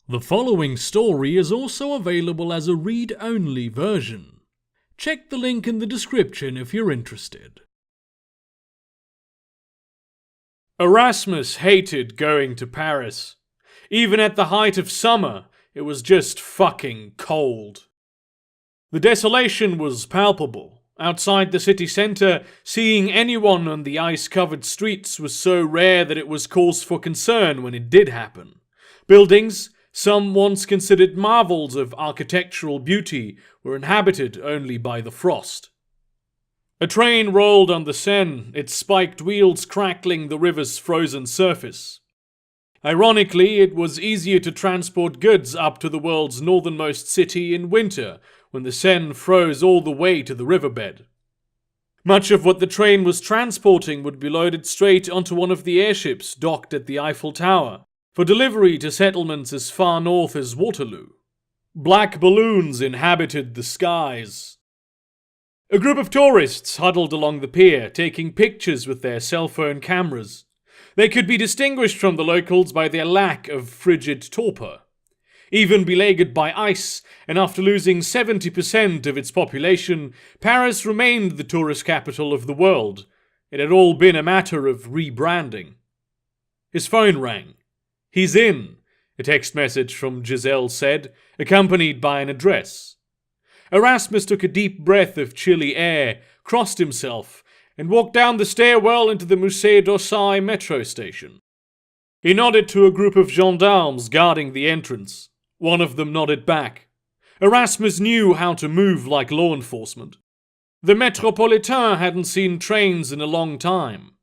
The following story is also available as a read-only version. Check the link in the description if you're interested. Erasmus hated going to Paris. Even at the height of summer, it was just fucking cold. The desolation was palpable. Outside the city centre, seeing anyone on the ice-covered streets was so rare that it was cause for concern when it did happen. Buildings, some once considered marvels of architectural beauty, were inhabited only by the frost. A train rolled on the Seine, its spiked wheels crackling the river's frozen surface. Ironically, it was easier to transport goods up to the world's northernmost city in winter, when the Seine froze all the way to the riverbed. Much of what the train was transporting would be loaded straight onto one of the airships docked at the Eiffel Tower, for delivery to settlements as far north as Waterloo. Black balloons inhabited the skies. A group of tourists huddled along the pier, taking pictures with their cell phone cameras. They could be distinguished from the locals by their lack of frigid torpor. Even beleaguered by ice, and after losing 70% of its population, Paris remained the tourist capital of the world. It had all been a matter of rebranding. His phone rang. "He's in," a text message from Giselle said, accompanied by an address. Erasmus took a deep breath of chilly air, crossed himself, and walked down the stairwell into the Musée d'Orsay metro station. He nodded to a group of gendarmes guarding the entrance. One of them nodded back. Erasmus knew how to move like law enforcement. The Métropolitain hadn't seen trains in a long time.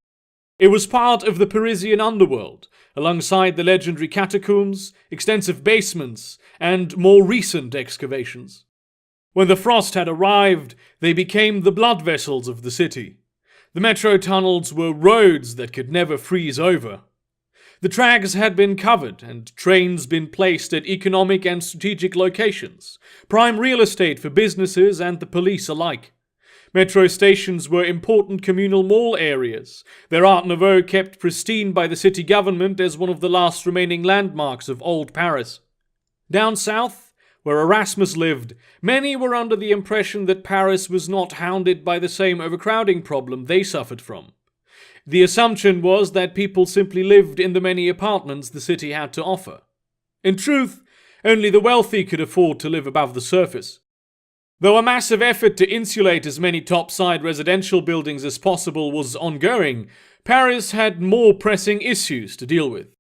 It was part of the Parisian underworld, alongside the legendary catacombs, extensive basements, and more recent excavations. When the frost had arrived, they became the blood vessels of the city. The metro tunnels were roads that could never freeze over. The tracks had been covered and trains been placed at economic and strategic locations, prime real estate for businesses and the police alike. Metro stations were important communal mall areas, their Art Nouveau kept pristine by the city government as one of the last remaining landmarks of old Paris. Down south, where Erasmus lived, many were under the impression that Paris was not hounded by the same overcrowding problem they suffered from. The assumption was that people simply lived in the many apartments the city had to offer. In truth, only the wealthy could afford to live above the surface. Though a massive effort to insulate as many topside residential buildings as possible was ongoing, Paris had more pressing issues to deal with.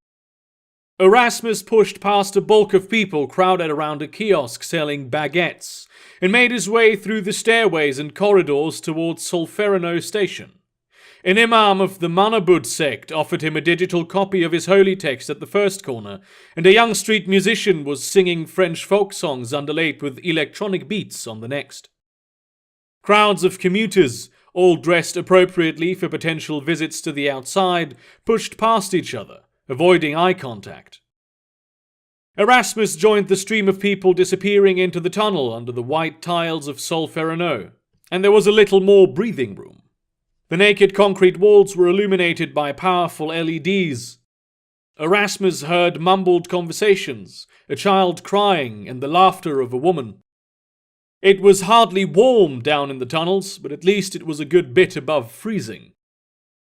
Erasmus pushed past a bulk of people crowded around a kiosk selling baguettes, and made his way through the stairways and corridors towards Solferino station. An imam of the Manabud sect offered him a digital copy of his holy text at the first corner, and a young street musician was singing French folk songs underlaid with electronic beats on the next. Crowds of commuters, all dressed appropriately for potential visits to the outside, pushed past each other, avoiding eye contact. Erasmus joined the stream of people disappearing into the tunnel under the white tiles of Solferino, and there was a little more breathing room. The naked concrete walls were illuminated by powerful LEDs. Erasmus heard mumbled conversations, a child crying, and the laughter of a woman. It was hardly warm down in the tunnels, but at least it was a good bit above freezing.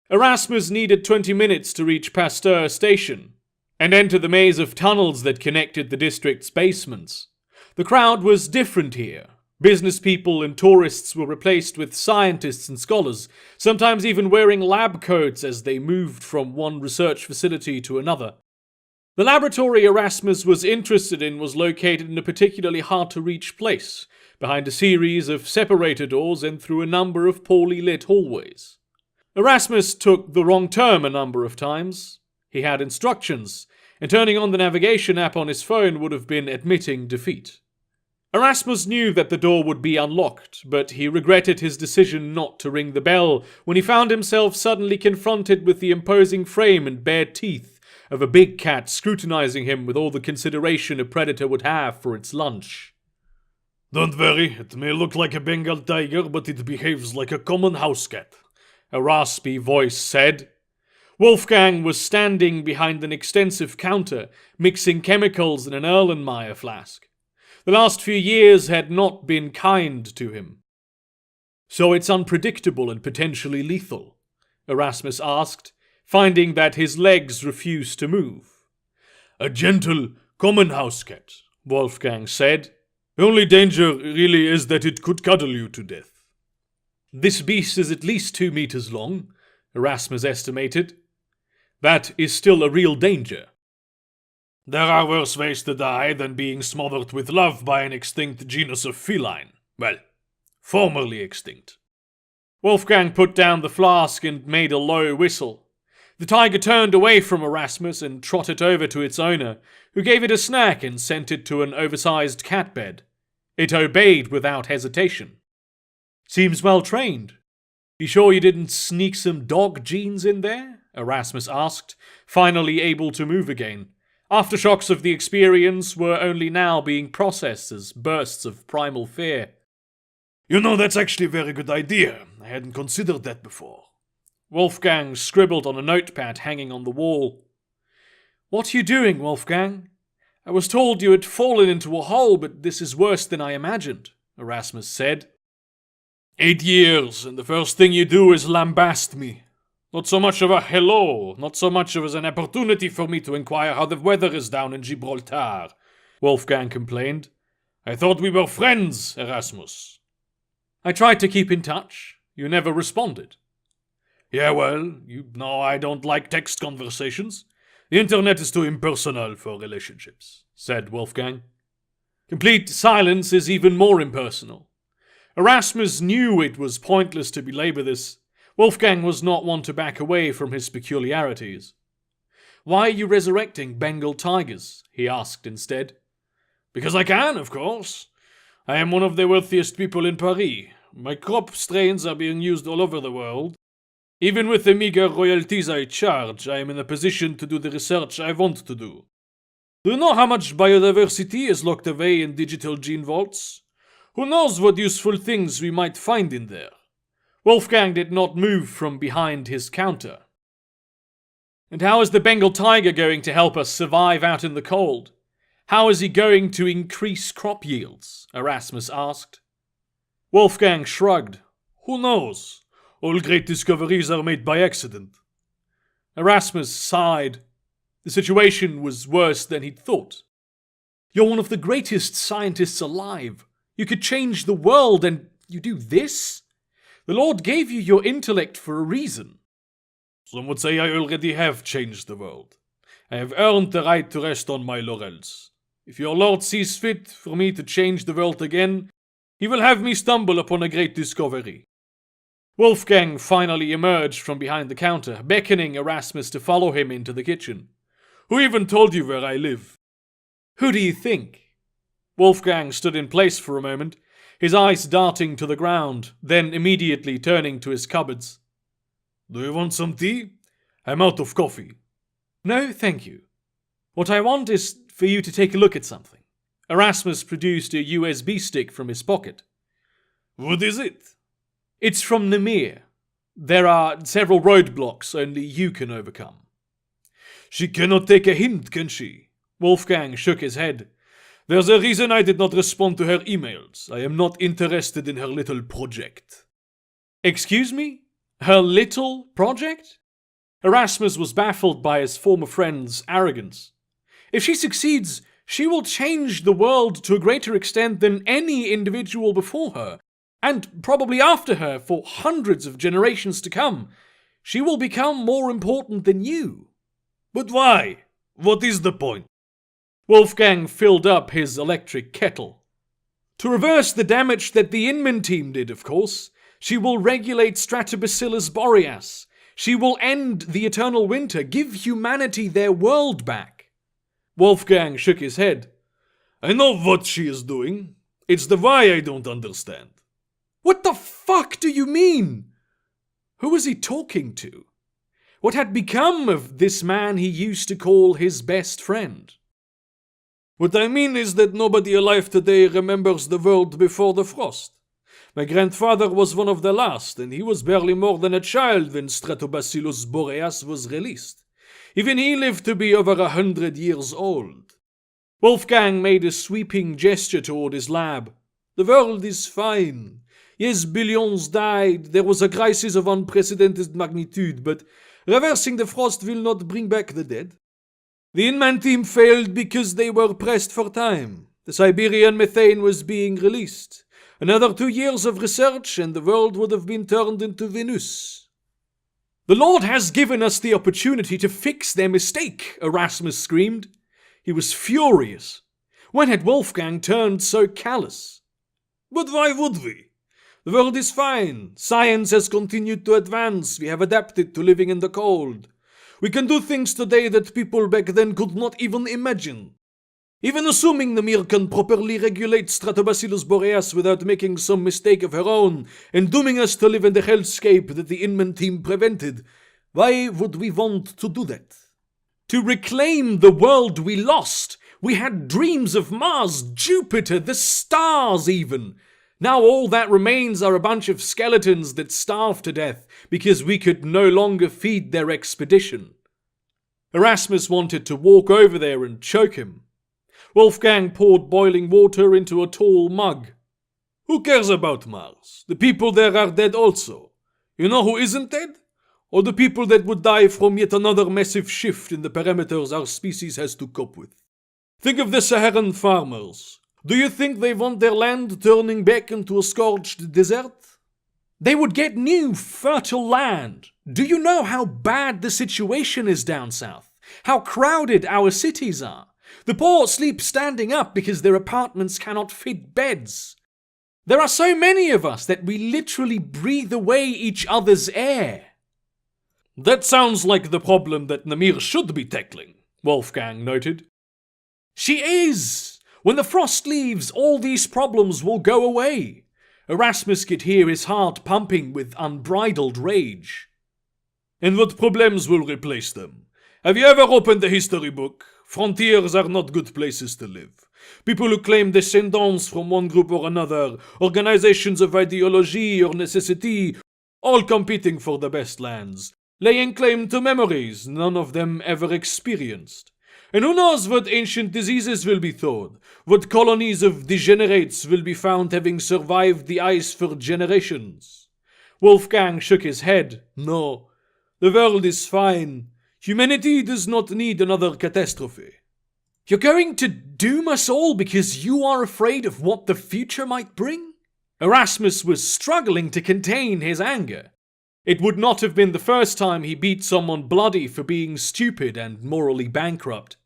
Erasmus needed 20 minutes to reach Pasteur Station, and enter the maze of tunnels that connected the district's basements. The crowd was different here. Business people and tourists were replaced with scientists and scholars, sometimes even wearing lab coats as they moved from one research facility to another. The laboratory Erasmus was interested in was located in a particularly hard-to-reach place, behind a series of separator doors and through a number of poorly lit hallways. Erasmus took the wrong turn a number of times. He had instructions, and turning on the navigation app on his phone would have been admitting defeat. Erasmus knew that the door would be unlocked, but he regretted his decision not to ring the bell when he found himself suddenly confronted with the imposing frame and bared teeth of a big cat scrutinizing him with all the consideration a predator would have for its lunch. "Don't worry, it may look like a Bengal tiger, but it behaves like a common house cat," a raspy voice said. Wolfgang was standing behind an extensive counter, mixing chemicals in an Erlenmeyer flask. The last few years had not been kind to him. "So it's unpredictable and potentially lethal?" Erasmus asked, finding that his legs refused to move. A gentle, common house cat, Wolfgang said. The only danger really is that it could cuddle you to death. "This beast is at least 2 meters long," Erasmus estimated. "That is still a real danger." There are worse ways to die than being smothered with love by an extinct genus of feline. Well, formerly extinct. Wolfgang put down the flask and made a low whistle. The tiger turned away from Erasmus and trotted over to its owner, who gave it a snack and sent it to an oversized cat bed. It obeyed without hesitation. "Seems well trained. You sure you didn't sneak some dog genes in there?" Erasmus asked, finally able to move again. Aftershocks of the experience were only now being processed as bursts of primal fear. You know, that's actually a very good idea. I hadn't considered that before. Wolfgang scribbled on a notepad hanging on the wall. "What are you doing, Wolfgang? I was told you had fallen into a hole, but this is worse than I imagined," Erasmus said. 8 years, and the first thing you do is lambast me. Not so much of a hello, not so much as an opportunity for me to inquire how the weather is down in Gibraltar, Wolfgang complained. I thought we were friends, Erasmus. "I tried to keep in touch. You never responded." "Yeah, well, you know I don't like text conversations. The internet is too impersonal for relationships," said Wolfgang. "Complete silence is even more impersonal." Erasmus knew it was pointless to belabor this. Wolfgang was not one to back away from his peculiarities. "Why are you resurrecting Bengal tigers?" he asked instead. "Because I can, of course. I am one of the wealthiest people in Paris. My crop strains are being used all over the world. Even with the meager royalties I charge, I am in a position to do the research I want to do. Do you know how much biodiversity is locked away in digital gene vaults? Who knows what useful things we might find in there?" Wolfgang did not move from behind his counter. "And how is the Bengal tiger going to help us survive out in the cold? How is he going to increase crop yields?" Erasmus asked. Wolfgang shrugged. "Who knows? All great discoveries are made by accident." Erasmus sighed. The situation was worse than he'd thought. "You're one of the greatest scientists alive. You could change the world, and you do this? The Lord gave you your intellect for a reason." "Some would say I already have changed the world. I have earned the right to rest on my laurels. If your Lord sees fit for me to change the world again, he will have me stumble upon a great discovery." Wolfgang finally emerged from behind the counter, beckoning Erasmus to follow him into the kitchen. "Who even told you where I live?" "Who do you think?" Wolfgang stood in place for a moment, his eyes darting to the ground, then immediately turning to his cupboards. "Do you want some tea? I'm out of coffee." "No, thank you. What I want is for you to take a look at something." Erasmus produced a USB stick from his pocket. "What is it?" "It's from Nemir. There are several roadblocks only you can overcome." "She cannot take a hint, can she?" Wolfgang shook his head. "There's a reason I did not respond to her emails. I am not interested in her little project." "Excuse me? Her little project?" Erasmus was baffled by his former friend's arrogance. "If she succeeds, she will change the world to a greater extent than any individual before her, and probably after her for hundreds of generations to come. She will become more important than you." "But why? What is the point?" Wolfgang filled up his electric kettle. "To reverse the damage that the Inman team did, of course. She will regulate Stratobacillus Boreas. She will end the eternal winter, give humanity their world back." Wolfgang shook his head. "I know what she is doing. It's the why I don't understand." "What the fuck do you mean?" Who was he talking to? What had become of this man he used to call his best friend? "What I mean is that nobody alive today remembers the world before the frost. My grandfather was one of the last, and he was barely more than a child when Stratobacillus Boreas was released. Even he lived to be over 100 years old. Wolfgang made a sweeping gesture toward his lab. The world is fine. Yes, billions died, there was a crisis of unprecedented magnitude, but reversing the frost will not bring back the dead. The Inman team failed because they were pressed for time. The Siberian methane was being released. Another 2 years of research and the world would have been turned into Venus. The Lord has given us the opportunity to fix their mistake, Erasmus screamed. He was furious. When had Wolfgang turned so callous? But why would we? The world is fine. Science has continued to advance. We have adapted to living in the cold. We can do things today that people back then could not even imagine. Even assuming the Mir can properly regulate Stratobacillus boreas without making some mistake of her own and dooming us to live in the hellscape that the Inman team prevented, why would we want to do that? To reclaim the world we lost, we had dreams of Mars, Jupiter, the stars even. Now all that remains are a bunch of skeletons that starve to death because we could no longer feed their expedition. Erasmus wanted to walk over there and choke him. Wolfgang poured boiling water into a tall mug. Who cares about Mars? The people there are dead also. You know who isn't dead? Or the people that would die from yet another massive shift in the parameters our species has to cope with. Think of the Saharan farmers. Do you think they want their land turning back into a scorched desert? They would get new, fertile land. Do you know how bad the situation is down south? How crowded our cities are? The poor sleep standing up because their apartments cannot fit beds. There are so many of us that we literally breathe away each other's air. That sounds like the problem that Namir should be tackling, Wolfgang noted. She is! When the frost leaves, all these problems will go away. Erasmus could hear his heart pumping with unbridled rage. And what problems will replace them? Have you ever opened a history book? Frontiers are not good places to live. People who claim descendants from one group or another, organizations of ideology or necessity, all competing for the best lands, laying claim to memories none of them ever experienced. And who knows what ancient diseases will be thawed, what colonies of degenerates will be found having survived the ice for generations. Wolfgang shook his head. No, the world is fine. Humanity does not need another catastrophe. You're going to doom us all because you are afraid of what the future might bring? Erasmus was struggling to contain his anger. It would not have been the first time he beat someone bloody for being stupid and morally bankrupt.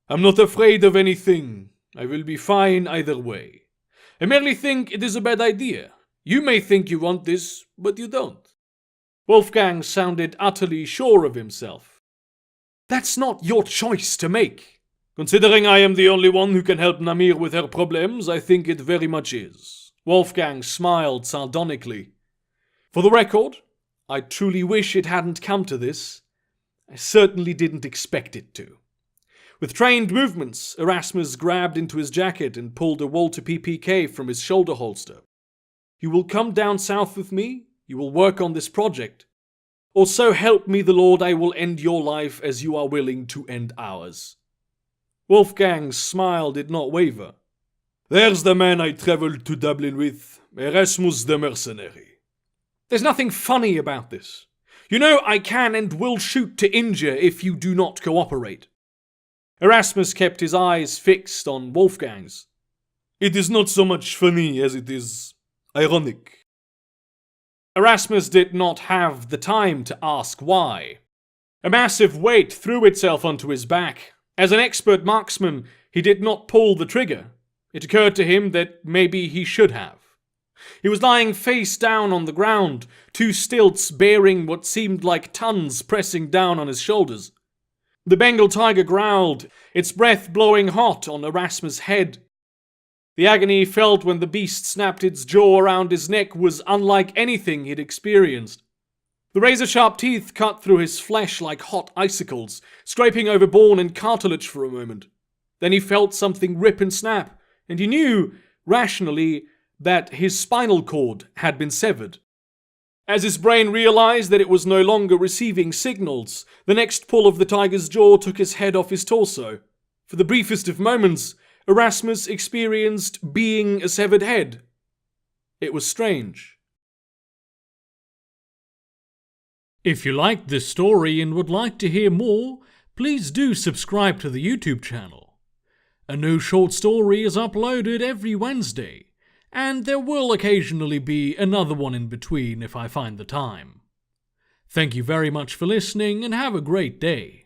I'm not afraid of anything. I will be fine either way. I merely think it is a bad idea. You may think you want this, but you don't. Wolfgang sounded utterly sure of himself. That's not your choice to make. Considering I am the only one who can help Namir with her problems, I think it very much is. Wolfgang smiled sardonically. For the record, I truly wish it hadn't come to this. I certainly didn't expect it to. With trained movements, Erasmus grabbed into his jacket and pulled a Walter PPK from his shoulder holster. You will come down south with me? You will work on this project. Or so help me the Lord, I will end your life as you are willing to end ours. Wolfgang's smile did not waver. There's the man I travelled to Dublin with, Erasmus the mercenary. There's nothing funny about this. You know I can and will shoot to injure if you do not cooperate. Erasmus kept his eyes fixed on Wolfgang's. It is not so much funny as it is ironic. Erasmus did not have the time to ask why. A massive weight threw itself onto his back. As an expert marksman, he did not pull the trigger. It occurred to him that maybe he should have. He was lying face down on the ground, two stilts bearing what seemed like tons pressing down on his shoulders. The Bengal tiger growled, its breath blowing hot on Erasmus' head. The agony he felt when the beast snapped its jaw around his neck was unlike anything he'd experienced. The razor-sharp teeth cut through his flesh like hot icicles, scraping over bone and cartilage for a moment. Then he felt something rip and snap, and he knew, rationally, that his spinal cord had been severed. As his brain realized that it was no longer receiving signals, the next pull of the tiger's jaw took his head off his torso. For the briefest of moments, Erasmus experienced being a severed head. It was strange. If you liked this story and would like to hear more, please do subscribe to the YouTube channel. A new short story is uploaded every Wednesday, and there will occasionally be another one in between if I find the time. Thank you very much for listening and have a great day.